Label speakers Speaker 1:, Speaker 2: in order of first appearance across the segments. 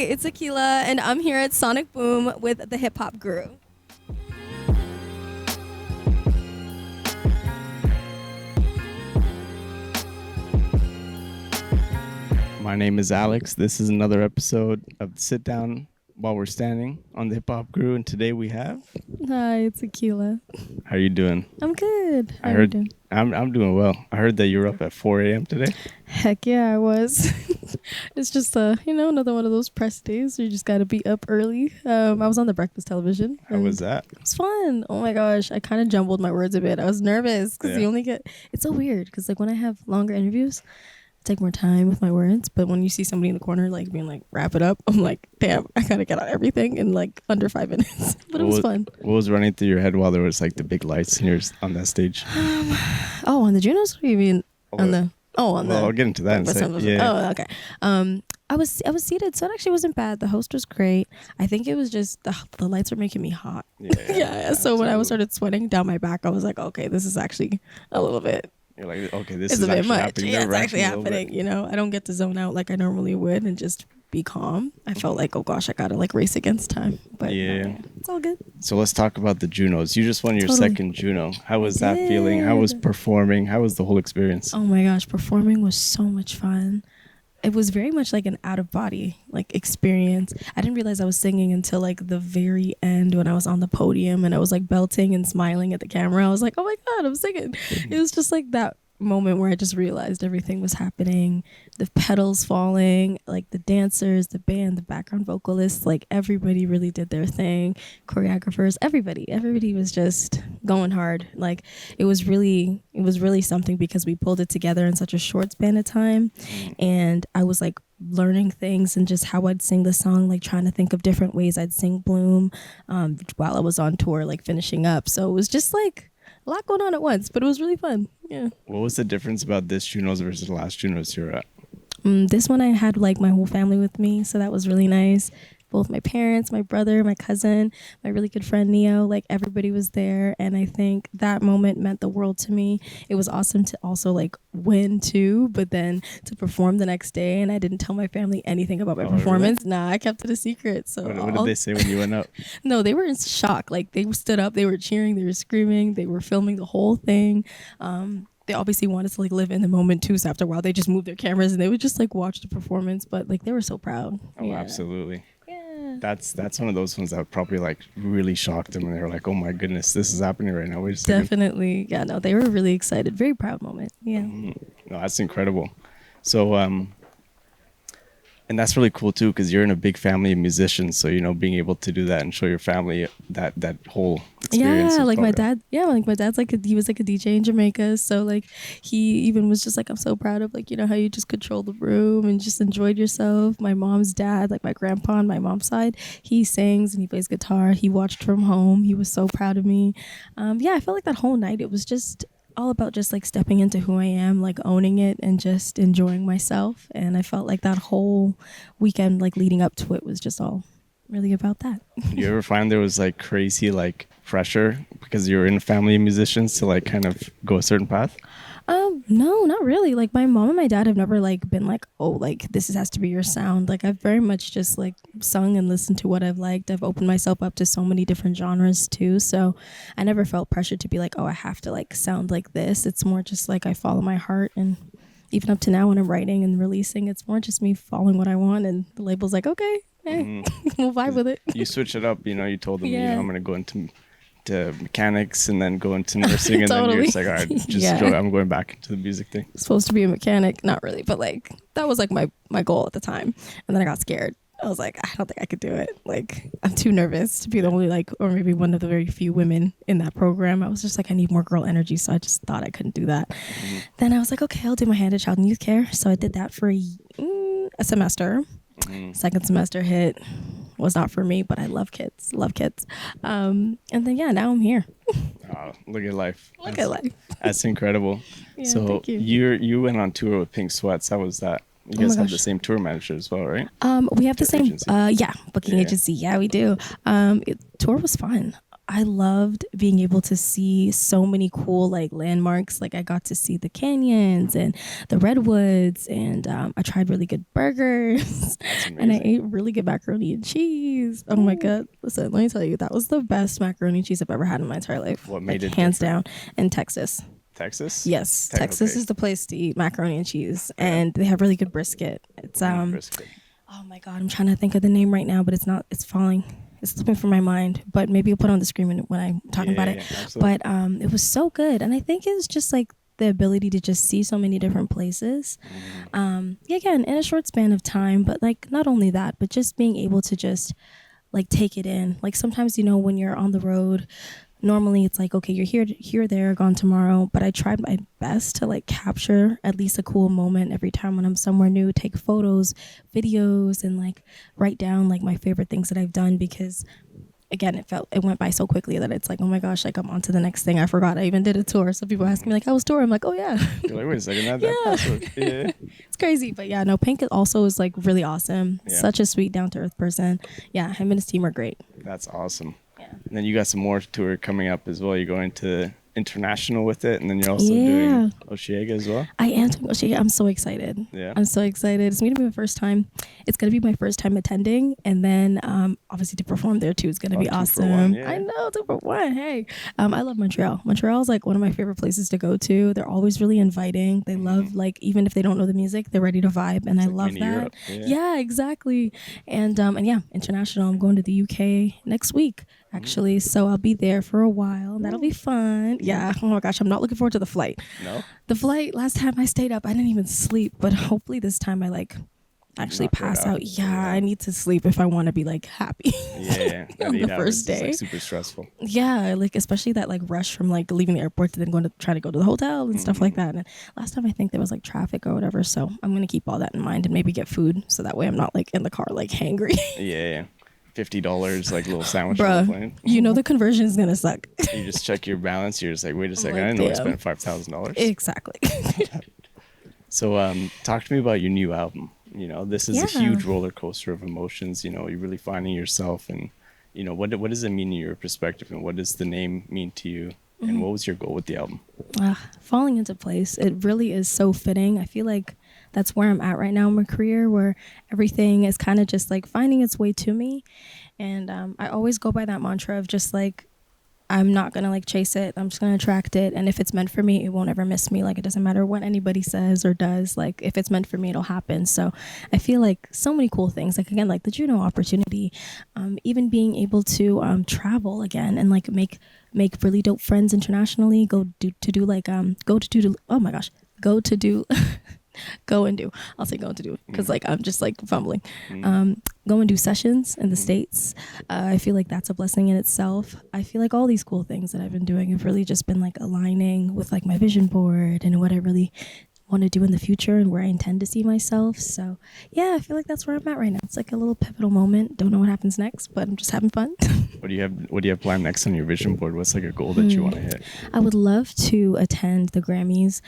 Speaker 1: it's Aqyila, and I'm here at Sonic Boom with the Hip Hop Guru.
Speaker 2: My name is Alex. This is another episode of Sit Down While We're Standing on the Hip Hop Guru, and today we have...
Speaker 1: Hi, it's Aqyila.
Speaker 2: How are you doing?
Speaker 1: I'm good. How
Speaker 2: I
Speaker 1: are
Speaker 2: heard
Speaker 1: you doing?
Speaker 2: I'm doing well. I heard that you're up at 4 a.m. today.
Speaker 1: Heck yeah, I was. It's just another one of those press days where you just gotta be up early. I was on the breakfast television.
Speaker 2: How was that?
Speaker 1: It was fun. Oh my gosh, I kind of jumbled my words a bit. I was nervous because you only get. It's so weird because like when I have longer interviews, take more time with my words, but when you see somebody in the corner like being like wrap it up, I'm like, damn, I gotta get out everything in like under 5 minutes. But it was fun.
Speaker 2: What was running through your head while there was like the big lights and you're on that stage?
Speaker 1: On the JUNOs? What do you mean on the?
Speaker 2: I'll get into that in a second. Yeah.
Speaker 1: Oh, okay. I was seated, so it actually wasn't bad. The host was great. I think it was just the lights were making me hot. Yeah. So when I started sweating down my back, I was like, okay, this is actually a little bit.
Speaker 2: You're like, okay, this is a bit much. Happening.
Speaker 1: Yeah, it's actually happening. You know, I don't get to zone out like I normally would and just be calm. I felt like, oh gosh, I gotta like race against time. But yeah, it's all good.
Speaker 2: So let's talk about the JUNOs. You just won your second JUNO. How was that feeling? How was performing? How was the whole experience?
Speaker 1: Oh my gosh, performing was so much fun. It was very much like an out of body like experience. I didn't realize I was singing until like the very end when I was on the podium and I was like belting and smiling at the camera. I was like, oh my God, I'm singing. It was just like that moment where I just realized everything was happening. The pedals falling, like the dancers, the band, the background vocalists, like everybody really did their thing. Choreographers, everybody was just going hard. Like it was really something because we pulled it together in such a short span of time. And I was like learning things and just how I'd sing the song, like trying to think of different ways I'd sing Bloom while I was on tour, like finishing up. So it was just like a lot going on at once, but it was really fun. Yeah.
Speaker 2: What was the difference about this JUNOs versus the last JUNOs you're at?
Speaker 1: This one I had like my whole family with me, so that was really nice. Both my parents, my brother, my cousin, my really good friend Neo, like everybody was there, and I think that moment meant the world to me. It was awesome to also like win too, but then to perform the next day, and I didn't tell my family anything about my performance. Really? Nah, I kept it a secret. So
Speaker 2: what did they say when you went up?
Speaker 1: No, they were in shock. Like they stood up, they were cheering, they were screaming, they were filming the whole thing. They obviously wanted to like live in the moment too, so after a while they just moved their cameras and they would just like watch the performance, but like they were so proud.
Speaker 2: Oh, yeah. Absolutely. Yeah. That's one of those ones that would probably like really shocked them and they were like, oh my goodness, this is happening right now. Wait a second.
Speaker 1: Definitely. Yeah, no, they were really excited. Very proud moment. Yeah.
Speaker 2: No, that's incredible. So and that's really cool too, because you're in a big family of musicians. So, you know, being able to do that and show your family that whole experience.
Speaker 1: Yeah, like my dad. Yeah, like my dad's like he was like a DJ in Jamaica. So like he even was just like, I'm so proud of like, you know, how you just control the room and just enjoyed yourself. My mom's dad, like my grandpa on my mom's side, he sings and he plays guitar. He watched from home. He was so proud of me. Yeah, I felt like that whole night it was just all about just like stepping into who I am, like owning it and just enjoying myself. And I felt like that whole weekend, like leading up to it, was just all really about that.
Speaker 2: You ever find there was like crazy like pressure because you're in a family of musicians to like kind of go a certain path?
Speaker 1: No, not really. Like my mom and my dad have never like been like, oh, like this has to be your sound. Like I've very much just like sung and listened to what I've liked. I've opened myself up to so many different genres too. So I never felt pressure to be like, oh, I have to like sound like this. It's more just like I follow my heart. And even up to now when I'm writing and releasing, it's more just me following what I want. And the label's like, okay, we'll vibe with it.
Speaker 2: You switch it up, you know, you told them, you know, I'm going to go into mechanics and then go into nursing and then you're just like, all right, just I'm going back into the music thing.
Speaker 1: Supposed to be a mechanic, not really, but like that was like my goal at the time. And then I got scared. I was like, I don't think I could do it. Like I'm too nervous to be the only like, or maybe one of the very few women in that program. I was just like, I need more girl energy, so I just thought I couldn't do that. Then I was like, okay, I'll do my hand at child and youth care. So I did that for a semester. Second semester hit. Was not for me, but I love kids. And then now I'm here.
Speaker 2: Oh, look at life.
Speaker 1: Look at life.
Speaker 2: That's incredible.
Speaker 1: Yeah,
Speaker 2: so
Speaker 1: thank you.
Speaker 2: You went on tour with Pink Sweats. How was that? You guys have the same tour manager as well, right?
Speaker 1: We have the same
Speaker 2: agency.
Speaker 1: Booking agency. Yeah, we do. Tour was fun. I loved being able to see so many cool like landmarks. Like I got to see the canyons and the redwoods, and I tried really good burgers, and I ate really good macaroni and cheese. Oh my god! Listen, let me tell you, that was the best macaroni and cheese I've ever had in my entire life.
Speaker 2: What made
Speaker 1: like,
Speaker 2: it
Speaker 1: hands
Speaker 2: different?
Speaker 1: down? In Texas.
Speaker 2: Texas?
Speaker 1: Yes, Texas is the place to eat macaroni and cheese, and they have really good brisket. It's
Speaker 2: brisket.
Speaker 1: Oh my god, I'm trying to think of the name right now, but it's not. It's falling. It's slipping from my mind. But maybe I'll put it on the screen when I'm talking about it. But it was so good, and I think it was just like the ability to just see so many different places. Again, in a short span of time, but like not only that, but just being able to just like take it in. Like sometimes, when you're on the road, normally it's like, okay, you're here, there, gone tomorrow. But I tried my best to like capture at least a cool moment every time when I'm somewhere new, take photos, videos, and like write down like my favorite things that I've done, because again, it went by so quickly that it's like, oh my gosh, like I'm on to the next thing. I forgot I even did a tour. So people ask me like, how was tour? I'm like, oh yeah.
Speaker 2: You're like, wait a second, not that password. Yeah.
Speaker 1: It's crazy. But yeah, no, Pink also is like really awesome. Yeah. Such a sweet, down to earth person. Yeah, him and his team are great.
Speaker 2: That's awesome. Yeah. And then you got some more tour coming up as well. You're going to international with it, and then you're also doing Aqyila as well.
Speaker 1: I am doing Aqyila. I'm so excited. Yeah, I'm so excited. It's going to be my first time. It's going to be my first time attending, and then obviously to perform there too is going to be awesome. Yeah. I know, 2 for 1. Hey, I love Montreal. Montreal is like one of my favorite places to go to. They're always really inviting. They love like, even if they don't know the music, they're ready to vibe, and I love that. Yeah, exactly. And yeah, international. I'm going to the UK next week actually, so I'll be there for a while. That'll be fun. Yeah. Oh my gosh, I'm not looking forward to the flight. No. The flight, last time I stayed up, I didn't even sleep, but hopefully this time I like actually pass out. Yeah, I need to sleep if I want to be like happy. Yeah. On the first day.
Speaker 2: Like super stressful.
Speaker 1: Yeah, like especially that like rush from like leaving the airport to then trying to go to the hotel and stuff like that. And last time I think there was like traffic or whatever, so I'm gonna keep all that in mind and maybe get food so that way I'm not like in the car like hangry.
Speaker 2: Yeah. $50 like little sandwich on the plane.
Speaker 1: The conversion is gonna suck.
Speaker 2: You just check your balance. You're just like, wait a second, I didn't know I spent $5,000.
Speaker 1: Exactly.
Speaker 2: So talk to me about your new album. This is a huge roller coaster of emotions. You're really finding yourself, and what does it mean in your perspective, and what does the name mean to you, and what was your goal with the album?
Speaker 1: Falling into place. It really is so fitting. I feel like that's where I'm at right now in my career, where everything is kind of just like finding its way to me. And I always go by that mantra of just like, I'm not going to like chase it. I'm just going to attract it. And if it's meant for me, it won't ever miss me. Like, it doesn't matter what anybody says or does. Like, if it's meant for me, it'll happen. So I feel like so many cool things, like again, like the JUNO opportunity, even being able to travel again and like make really dope friends internationally, go and do. I'll say go and do, because like I'm just like fumbling. Go and do sessions in the States. I feel like that's a blessing in itself. I feel like all these cool things that I've been doing have really just been like aligning with like my vision board and what I really want to do in the future and where I intend to see myself. So yeah, I feel like that's where I'm at right now. It's like a little pivotal moment. Don't know what happens next, but I'm just having fun.
Speaker 2: What do you have planned next on your vision board? What's like a goal that you want to hit?
Speaker 1: I would love to attend the Grammys.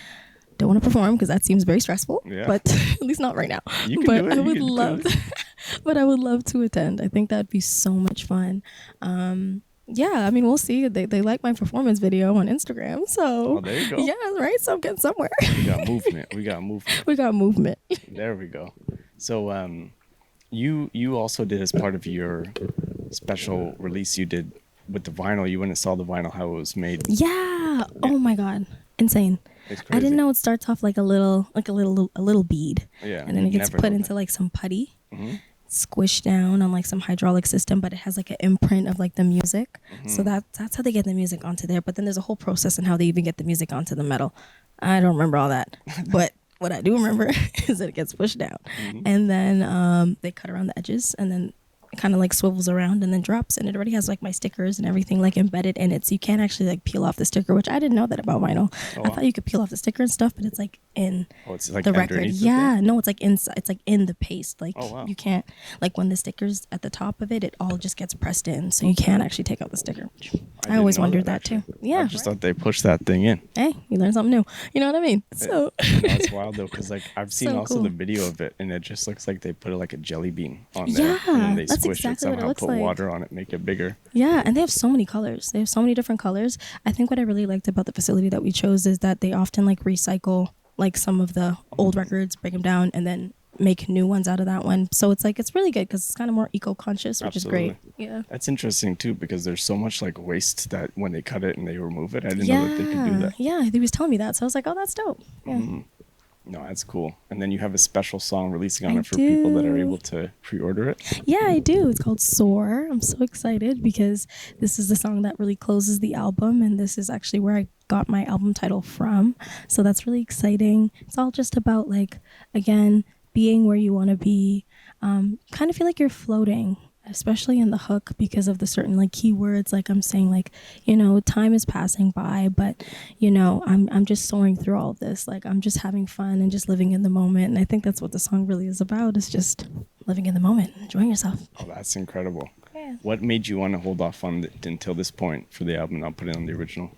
Speaker 1: Don't want to perform because that seems very stressful, but at least not right now. But I would love to attend. I think that'd be so much fun. Yeah, I mean, we'll see. They like my performance video on Instagram, so
Speaker 2: there you go.
Speaker 1: Yeah, right. So I'm getting somewhere.
Speaker 2: We got movement. There we go. So you also did, as part of your special release you did with the vinyl, you went and saw the vinyl, how it was made.
Speaker 1: Yeah. Oh my God, insane. I didn't know it starts off like a little bead, and then it gets put into like some putty, squished down on like some hydraulic system, but it has like an imprint of like the music. So that's how they get the music onto there. But then there's a whole process in how they even get the music onto the metal. I don't remember all that, but what I do remember is that it gets pushed down, and then they cut around the edges, and then it kind of like swivels around and then drops, and it already has like my stickers and everything like embedded in it, so you can't actually like peel off the sticker, which I didn't know that about vinyl. I thought you could peel off the sticker and stuff, but it's like in
Speaker 2: it's like
Speaker 1: the record. No, it's like inside. It's like in the paste. Like you can't, like when the sticker's at the top of it, it all just gets pressed in, so you can't actually take out the sticker. I always wondered that too. Yeah.
Speaker 2: I just thought they pushed that thing in.
Speaker 1: Hey, you learn something new. You know what I mean? So
Speaker 2: it's wild though, because like I've seen
Speaker 1: So
Speaker 2: also
Speaker 1: cool.
Speaker 2: the video of it, and it just looks like they put like a jelly bean on there,
Speaker 1: Yeah,
Speaker 2: and then they
Speaker 1: that's
Speaker 2: squish
Speaker 1: exactly
Speaker 2: it
Speaker 1: what it
Speaker 2: somehow,
Speaker 1: looks
Speaker 2: put
Speaker 1: like.
Speaker 2: water on it, make it bigger.
Speaker 1: yeah, and they have so many colors. They have so many different colors. I think what I really liked about the facility that we chose is that they often like recycle like some of the old records, break them down, and then make new ones out of that one. So it's like it's really good because it's kind of more eco-conscious, which
Speaker 2: Absolutely.
Speaker 1: is great. Yeah.
Speaker 2: That's interesting too, because there's so much like waste that when they cut it and they remove it, I didn't know that they could do that.
Speaker 1: Yeah, he was telling me that, so I was like, oh, that's dope. Yeah.
Speaker 2: No, that's cool. And then you have a special song releasing on
Speaker 1: I
Speaker 2: it for people that are
Speaker 1: do.
Speaker 2: able to pre-order it.
Speaker 1: Yeah, I do. It's called Soar. I'm so excited because this is the song that really closes the album, and this is actually where I got my album title from. So that's really exciting. It's all just about like, again, being where you want to be. Kind of feel like you're floating, especially in the hook because of the certain like keywords. Like I'm saying, like, you know, time is passing by, but you know, I'm just soaring through all of this. Like I'm just having fun and just living in the moment. And I think that's what the song really is about, is just living in the moment, enjoying yourself.
Speaker 2: Oh, that's incredible.
Speaker 1: Yeah.
Speaker 2: What made you want to hold off on it until this point for the album, not put it on the original?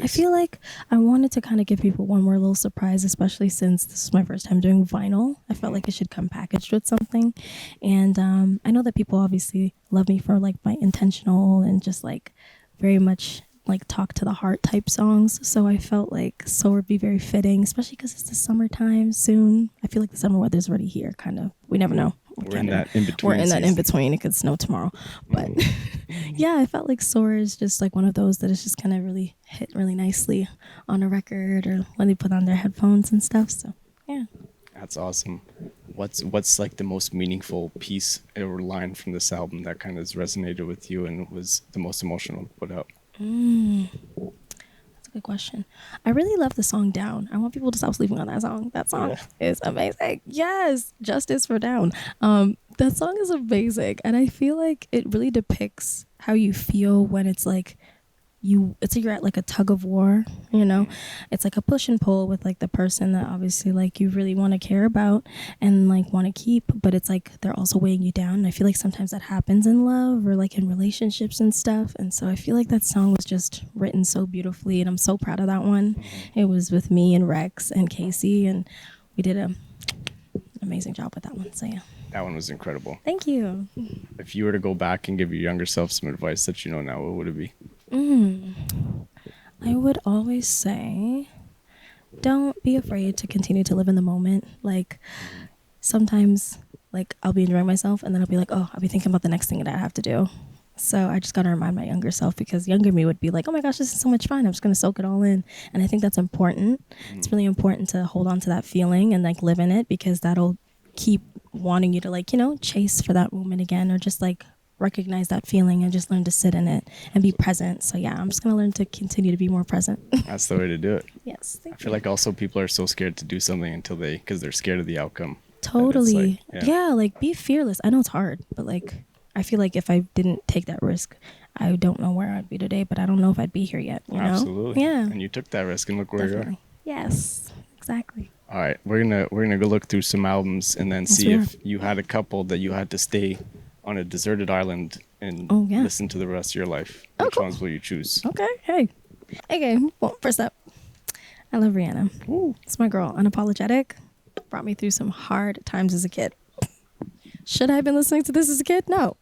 Speaker 1: I feel like I wanted to kind of give people one more little surprise, especially since this is my first time doing vinyl. I felt like it should come packaged with something. And I know that people obviously love me for like my intentional and just like very much like talk to the heart type songs. So I felt like Soar would be very fitting, especially because it's the summertime soon. I feel like the summer weather's already here, kind of. We never know.
Speaker 2: We're in that in between.
Speaker 1: We're in that in
Speaker 2: season.
Speaker 1: between. It could snow tomorrow. But yeah, I felt like Soar is just like one of those that is just kind of really hit really nicely on a record or when they put on their headphones and stuff. So yeah.
Speaker 2: That's awesome. What's like the most meaningful piece or line from this album that kind of has resonated with you and was the most emotional to put out?
Speaker 1: That's a good question. I really love the song Down. I want people to stop sleeping on that song. That song is amazing. Yes, justice for Down. That song is amazing, and I feel like it really depicts how you feel when it's like it's like you're at like a tug of war, you know. It's like a push and pull with like the person that obviously like you really want to care about and like want to keep, but it's like they're also weighing you down. And I feel like sometimes that happens in love or like in relationships and stuff. And so I feel like that song was just written so beautifully, and I'm so proud of that one. It was with me and Rex and Casey, and we did an amazing job with that one. So yeah.
Speaker 2: That one was incredible.
Speaker 1: Thank you.
Speaker 2: If you were to go back and give your younger self some advice that you know now, what would it be?
Speaker 1: I would always say, don't be afraid to continue to live in the moment. Like sometimes like I'll be enjoying myself and then I'll be like, oh, I'll be thinking about the next thing that I have to do. So I just got to remind my younger self, because younger me would be like, oh my gosh, this is so much fun. I'm just going to soak it all in. And I think that's important. It's really important to hold on to that feeling and like live in it, because that'll keep wanting you to like, you know, chase for that moment again, or just like recognize that feeling and just learn to sit in it and be present. So yeah, I'm just going to learn to continue to be more present.
Speaker 2: That's the way to do it.
Speaker 1: Yes.
Speaker 2: I feel like also people are so scared to do something because they're scared of the outcome.
Speaker 1: Totally.
Speaker 2: Like,
Speaker 1: yeah, like be fearless. I know it's hard, but like I feel like if I didn't take that risk, I don't know where I'd be today, but I don't know if I'd be here yet. You know?
Speaker 2: Absolutely.
Speaker 1: Yeah.
Speaker 2: And you took that risk and look where
Speaker 1: Definitely.
Speaker 2: you are.
Speaker 1: Yes, exactly.
Speaker 2: All right, we're gonna go look through some albums and then see if you had a couple that you had to stay on a deserted island and listen to the rest of your life. Which ones will you choose?
Speaker 1: Okay. Hey. Okay. Well, first up, I love Rihanna. Ooh, it's my girl. Unapologetic. Brought me through some hard times as a kid. Should I have been listening to this as a kid? No.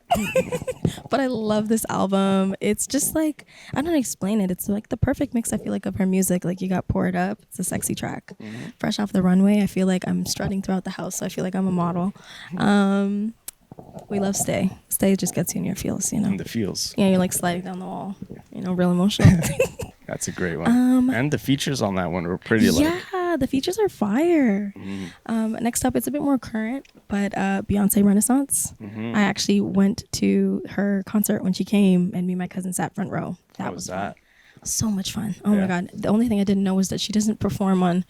Speaker 1: But I love this album. It's just like, I don't explain it. It's like the perfect mix, I feel like, of her music. Like you got Pour It Up. It's a sexy track. Fresh Off the Runway. I feel like I'm strutting throughout the house. So I feel like I'm a model. We love Stay. Stay just gets you in your feels, you know.
Speaker 2: And the feels.
Speaker 1: Yeah, you're like sliding down the wall. You know, real emotional.
Speaker 2: That's a great one. And the features on that one were pretty
Speaker 1: Yeah, the features are fire. Next up, it's a bit more current, but Beyonce Renaissance. I actually went to her concert when she came, and me and my cousin sat front row.
Speaker 2: How was that?
Speaker 1: So much fun. Oh my God. The only thing I didn't know was that she doesn't perform on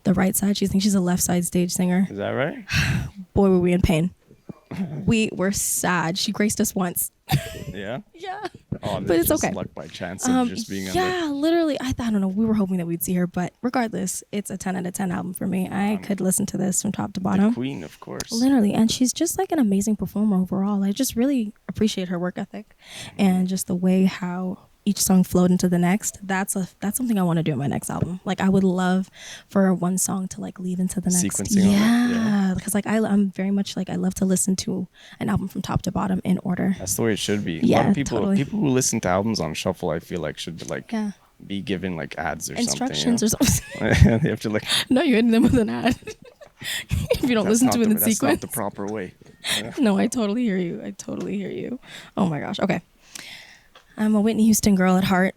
Speaker 1: the right side. She thinks she's a left side stage singer.
Speaker 2: Is that right?
Speaker 1: Boy, were we in pain. We were sad. She graced us once.
Speaker 2: Yeah?
Speaker 1: Yeah.
Speaker 2: Oh,
Speaker 1: but it's okay.
Speaker 2: Luck by chance of just being
Speaker 1: yeah, literally. I don't know. We were hoping that we'd see her, but regardless, it's a 10 out of 10 album for me. I could listen to this from top to bottom.
Speaker 2: The queen, of course.
Speaker 1: Literally. And she's just like an amazing performer overall. I just really appreciate her work ethic and just the way how each song flowed into the next. That's something I want to do in my next album. Like I would love for one song to like lead into the next.
Speaker 2: Sequencing on it,
Speaker 1: Yeah, because like I'm very much like I love to listen to an album from top to bottom in order.
Speaker 2: That's the way it should be.
Speaker 1: Yeah,
Speaker 2: a lot of people
Speaker 1: totally.
Speaker 2: people who listen to albums on shuffle, I feel like should like
Speaker 1: Yeah.
Speaker 2: be given like ads or
Speaker 1: Instructions
Speaker 2: something.
Speaker 1: or something.
Speaker 2: They have to like.
Speaker 1: No, you hit them with an ad. If you don't listen to it in
Speaker 2: That's
Speaker 1: sequence.
Speaker 2: not the proper way. Yeah.
Speaker 1: No, I totally hear you. I totally hear you. Oh my gosh. Okay. I'm a Whitney Houston girl at heart.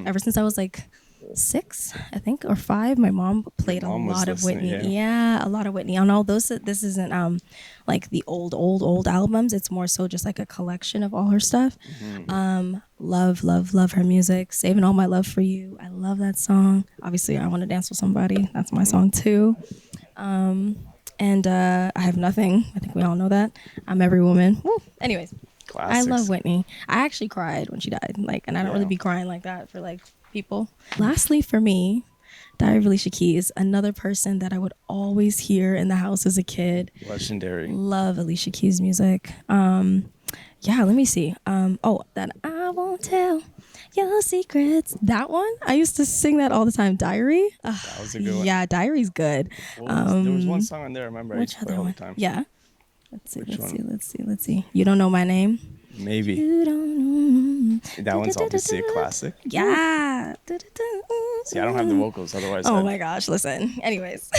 Speaker 1: Ever since I was like 6, I think, or 5, my mom played a lot of Whitney. Yeah, a lot of Whitney. On all those, this isn't like the old albums. It's more so just like a collection of all her stuff. Love her music. Saving All My Love for You. I love that song. Obviously, I Want to Dance with Somebody. That's my song too. And I Have Nothing. I think we all know that. I'm Every Woman. Woo. Anyways,
Speaker 2: Classics.
Speaker 1: I love Whitney. I actually cried when she died. Like, and I don't really be crying like that for like people. Lastly, for me, Diary of Alicia Keys, another person that I would always hear in the house as a kid.
Speaker 2: Legendary.
Speaker 1: Love Alicia Keys music. Yeah, let me see. That I Won't Tell Your Secrets. That one, I used to sing that all the time. Diary.
Speaker 2: That was a good one.
Speaker 1: Yeah, Diary's good.
Speaker 2: There was one song on there I remember I used
Speaker 1: Which
Speaker 2: to play
Speaker 1: other
Speaker 2: all the
Speaker 1: one?
Speaker 2: time.
Speaker 1: Yeah. Let's see. You Don't Know My Name?
Speaker 2: Maybe.
Speaker 1: You don't know.
Speaker 2: That one's obviously a classic.
Speaker 1: Yeah.
Speaker 2: See, I don't have the vocals, otherwise.
Speaker 1: Oh my gosh, listen. Anyways.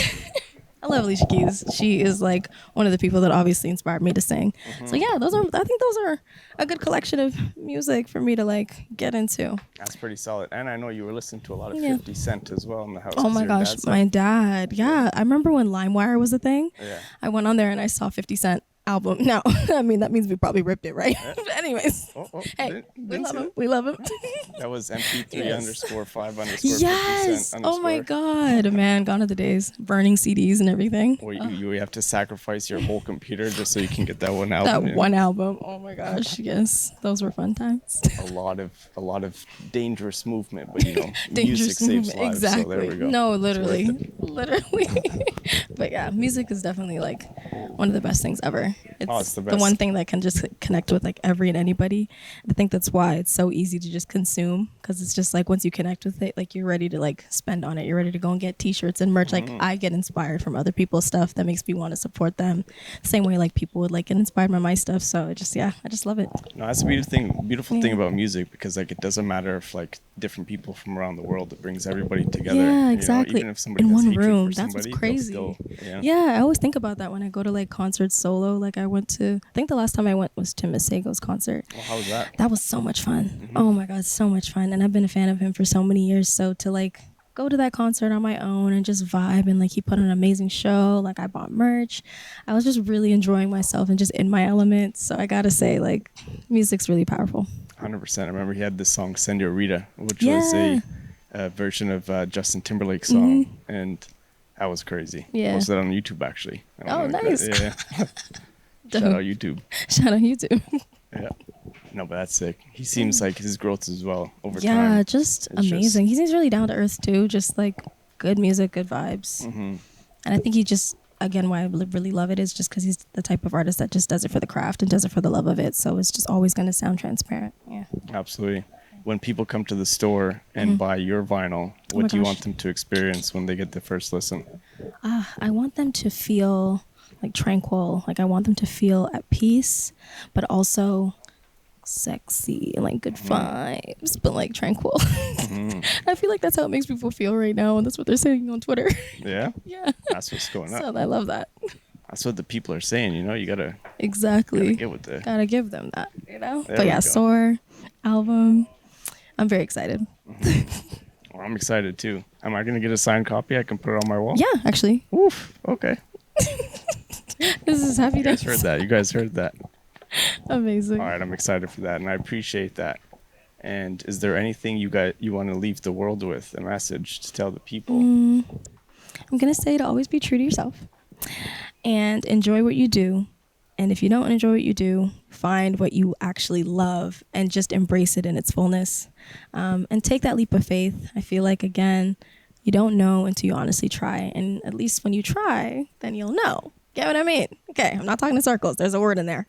Speaker 1: I love Alicia Keys. She is like one of the people that obviously inspired me to sing. So yeah, I think those are a good collection of music for me to like get into.
Speaker 2: That's pretty solid. And I know you were listening to a lot of
Speaker 1: Yeah.
Speaker 2: 50 Cent as well in the house.
Speaker 1: Oh my gosh, my dad. Yeah, I remember when LimeWire was a thing.
Speaker 2: Yeah.
Speaker 1: I went on there and I saw 50 Cent album. Now, I mean, that means we probably ripped it, right? But anyways, hey, we love him. We love him.
Speaker 2: That was MP3
Speaker 1: Yes.
Speaker 2: _5 _ 50
Speaker 1: Yes.
Speaker 2: Cent
Speaker 1: Oh my
Speaker 2: _
Speaker 1: God, man, gone are the days. Burning CDs and everything.
Speaker 2: Where you have to sacrifice your whole computer just so you can get that one album.
Speaker 1: That one album. Oh my gosh, yes, those were fun times.
Speaker 2: A lot of dangerous movement, but music
Speaker 1: Dangerous
Speaker 2: saves
Speaker 1: movement.
Speaker 2: lives.
Speaker 1: Exactly.
Speaker 2: So there we go.
Speaker 1: No, literally. But yeah, music is definitely like one of the best things ever.
Speaker 2: It's the
Speaker 1: the
Speaker 2: best.
Speaker 1: one thing that can just connect with like every and anybody. I think that's why it's so easy to just consume, because it's just like once you connect with it, like you're ready to like spend on it. You're ready to go and get t-shirts and merch. Like I get inspired from other people's stuff that makes me want to support them. Same way like people would like get inspired by my stuff. So I just love it.
Speaker 2: No, that's a beautiful thing about music, because like it doesn't matter if like different people from around the world, it brings everybody together.
Speaker 1: Yeah, exactly.
Speaker 2: Even if somebody
Speaker 1: in
Speaker 2: has
Speaker 1: one
Speaker 2: hatred
Speaker 1: room.
Speaker 2: for
Speaker 1: That's what's
Speaker 2: somebody,
Speaker 1: crazy.
Speaker 2: they'll still,
Speaker 1: Yeah, I always think about that when I go to like concerts solo. Like I think the last time I went was Tim Masego's concert.
Speaker 2: Well, how was that?
Speaker 1: That was so much fun. Oh my God, so much fun. And I've been a fan of him for so many years. So to like go to that concert on my own and just vibe, and like he put on an amazing show. Like I bought merch. I was just really enjoying myself and just in my element. So I gotta say, like, music's really powerful.
Speaker 2: 100%. I remember he had this song Senorita, which was a version of Justin Timberlake's song, and that was crazy.
Speaker 1: Yeah.
Speaker 2: Posted on YouTube actually.
Speaker 1: Oh, nice.
Speaker 2: Yeah. Shout out YouTube.
Speaker 1: Shout out YouTube.
Speaker 2: Yeah. No, but that's sick. He seems like his growth as well over time.
Speaker 1: Yeah, just
Speaker 2: It's
Speaker 1: amazing. He seems really down to earth too. Just like good music, good vibes. And I think he just, again, why I really love it is just because he's the type of artist that just does it for the craft and does it for the love of it. So it's just always going to sound transparent. Yeah.
Speaker 2: Absolutely. When people come to the store and buy your vinyl, what do you want them to experience when they get the first listen?
Speaker 1: I want them to feel like tranquil. Like I want them to feel at peace, but also sexy and like good vibes, but like tranquil. I feel like that's how it makes people feel right now, and that's what they're saying on Twitter.
Speaker 2: Yeah?
Speaker 1: Yeah.
Speaker 2: That's what's going on.
Speaker 1: So I love that.
Speaker 2: That's what the people are saying, you gotta
Speaker 1: Exactly.
Speaker 2: get with it.
Speaker 1: Gotta give them that,
Speaker 2: There
Speaker 1: But
Speaker 2: we
Speaker 1: yeah,
Speaker 2: go.
Speaker 1: Soar album. I'm very excited.
Speaker 2: Well, I'm excited too. Am I gonna get a signed copy? I can put it on my wall?
Speaker 1: Yeah, actually.
Speaker 2: Oof. Okay.
Speaker 1: This is happy
Speaker 2: You guys
Speaker 1: days.
Speaker 2: heard that. You guys heard that.
Speaker 1: Amazing.
Speaker 2: All right, I'm excited for that, and I appreciate that. And is there anything you want to leave the world with, a message to tell the people?
Speaker 1: I'm gonna say to always be true to yourself and enjoy what you do. And if you don't enjoy what you do, find what you actually love and just embrace it in its fullness. And take that leap of faith. I feel like, again, you don't know until you honestly try. And at least when you try, then you'll know. Get what I mean? Okay, I'm not talking in circles. There's a word in there.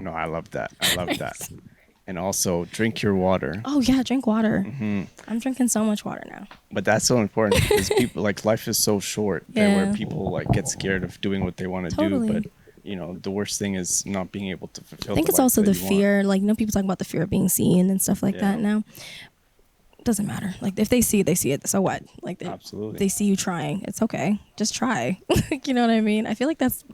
Speaker 2: No, I love that. I love that. And also drink your water.
Speaker 1: Oh yeah, drink water. I'm drinking so much water now.
Speaker 2: But that's so important because people like life is so short that where people like get scared of doing what they want to do. But the worst thing is not being able to fulfill.
Speaker 1: I think it's also the fear. Like, people talk about the fear of being seen and stuff like that now. Doesn't matter. Like, if they see it, they see it. So what? Like, they see you trying. It's okay. Just try. You know what I mean? I think that's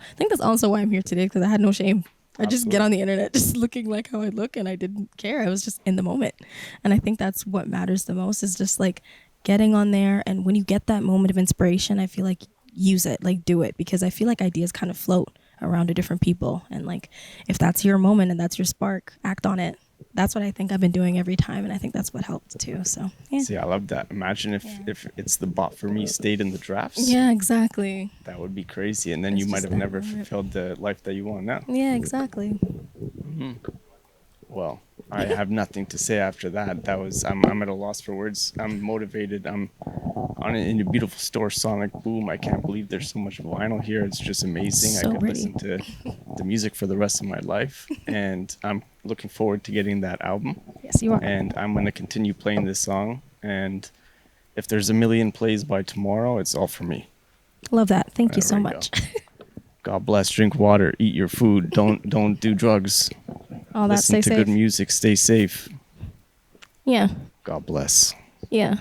Speaker 1: also why I'm here today, because I had no shame. I just get on the internet just looking like how I look, and I didn't care. I was just in the moment. And I think that's what matters the most, is just like getting on there. And when you get that moment of inspiration, I feel like use it, like do it, because I feel like ideas kind of float around to different people. And like, if that's your moment and that's your spark, act on it. That's what I think I've been doing every time, and I think that's what helped too. So yeah.
Speaker 2: See, I love that. Imagine if it's the bot for me stayed in the drafts.
Speaker 1: Yeah, exactly.
Speaker 2: That would be crazy, and then you might have never fulfilled the life that you want now.
Speaker 1: Yeah, exactly.
Speaker 2: Well, I have nothing to say after that. I'm at a loss for words. I'm motivated. I'm in a beautiful store, Sonic Boom. I can't believe there's so much vinyl here. It's just amazing.
Speaker 1: So
Speaker 2: I could
Speaker 1: pretty.
Speaker 2: listen to the music for the rest of my life, and I'm looking forward to getting that album.
Speaker 1: Yes, you are.
Speaker 2: And I'm going to continue playing this song, and if there's 1 million plays by tomorrow, it's all for me.
Speaker 1: Love that. Thank you so much.
Speaker 2: God bless. Drink water. Eat your food. Don't do drugs.
Speaker 1: All that.
Speaker 2: Listen to good music. Stay safe.
Speaker 1: Yeah.
Speaker 2: God bless.
Speaker 1: Yeah.